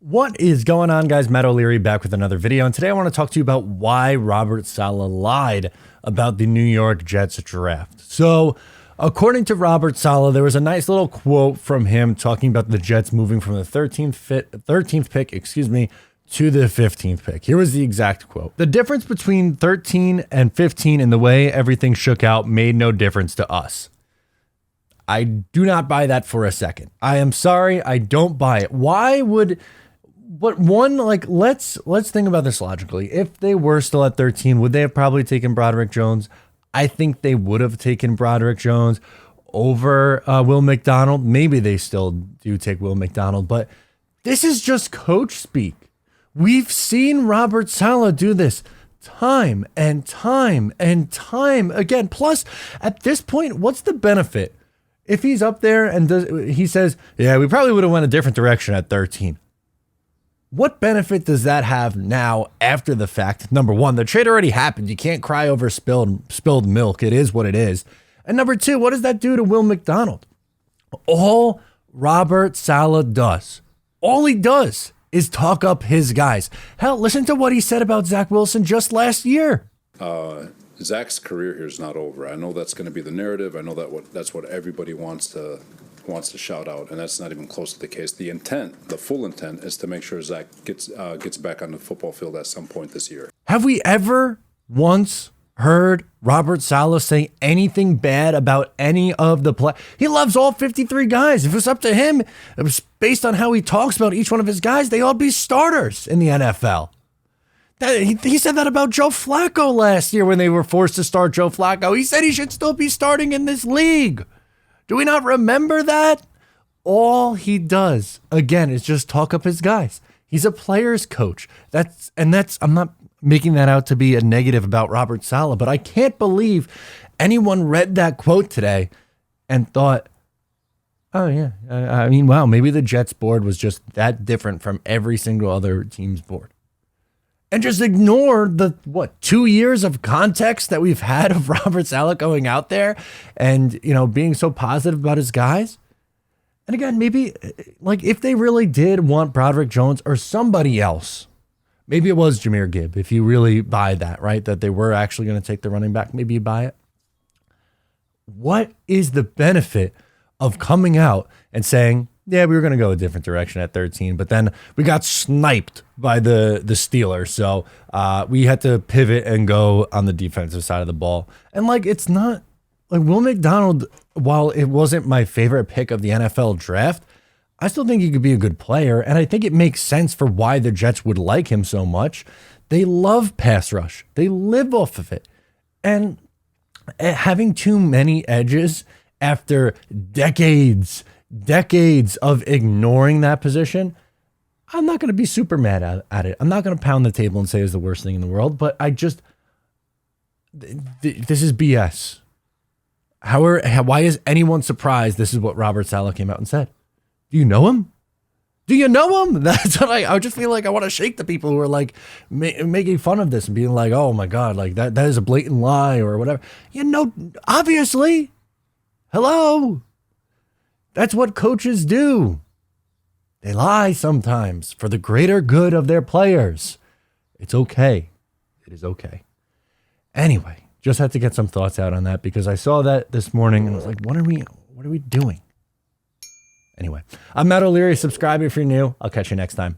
What is going on, guys? Matt O'Leary back with another video, and today I want to talk to you about why Robert Saleh lied about the New York Jets draft. So, according to Robert Saleh, there was a nice little quote from him talking about the Jets moving from the 13th pick, to the 15th pick. Here was the exact quote. "The difference between 13 and 15 and the way everything shook out made no difference to us." I do not buy that for a second. I am sorry, I don't buy it. Why would... But one, let's think about this logically. If they were still at 13, would they have probably taken Broderick Jones? I think they would have taken Broderick Jones over Will McDonald. Maybe they still do take Will McDonald, but this is just coach speak. We've seen Robert Saleh do this time and time and time again. Plus, at this point, what's the benefit? If he's up there and he says, yeah, we probably would have went a different direction at 13. What benefit does that have now after the fact? Number one, the trade already happened. You can't cry over spilled milk. It is what it is. And number two, what does that do to Will McDonald? All Robert Saleh does, all he does is talk up his guys. Hell, listen to what he said about Zach Wilson just last year. Zach's career here is not over. I know that's going to be the narrative. I know that's what everybody wants to shout out, and that's not even close to the case. The intent, the full intent, is to make sure Zach gets back on the football field at some point this year. Have we ever once heard Robert Saleh say anything bad about any of the play? He loves all 53 guys. If it was up to him, it was based on how he talks about each one of his guys, they all be starters in the NFL. He said that about Joe Flacco last year when they were forced to start Joe Flacco. He said he should still be starting in this league. Do we not remember that? All he does, again, is just talk up his guys. He's a player's coach. I'm not making that out to be a negative about Robert Saleh, but I can't believe anyone read that quote today and thought, oh yeah, I mean, wow, maybe the Jets board was just that different from every single other team's board. And just ignore the, 2 years of context that we've had of Robert Saleh going out there and, being so positive about his guys. And again, maybe if they really did want Broderick Jones or somebody else, maybe it was Jahmyr Gibb, if you really buy that, right? That they were actually going to take the running back, maybe you buy it. What is the benefit of coming out and saying, yeah, we were going to go a different direction at 13, but then we got sniped by the Steelers. So we had to pivot and go on the defensive side of the ball. And it's not like Will McDonald, while it wasn't my favorite pick of the NFL draft, I still think he could be a good player. And I think it makes sense for why the Jets would like him so much. They love pass rush. They live off of it. And having too many edges after decades of ignoring that position, I'm not going to be super mad at it. I'm not going to pound the table and say it's the worst thing in the world, but this is BS. Why is anyone surprised this is what Robert Saleh came out and said? Do you know him? Do you know him? That's what I just feel like I want to shake the people who are making fun of this and being like, oh my God, that is a blatant lie or whatever. Obviously. Hello. That's what coaches do. They lie sometimes for the greater good of their players. It's okay. It is okay. Anyway, just had to get some thoughts out on that because I saw that this morning and I was like, what are we doing? Anyway, I'm Matt O'Leary. Subscribe if you're new. I'll catch you next time.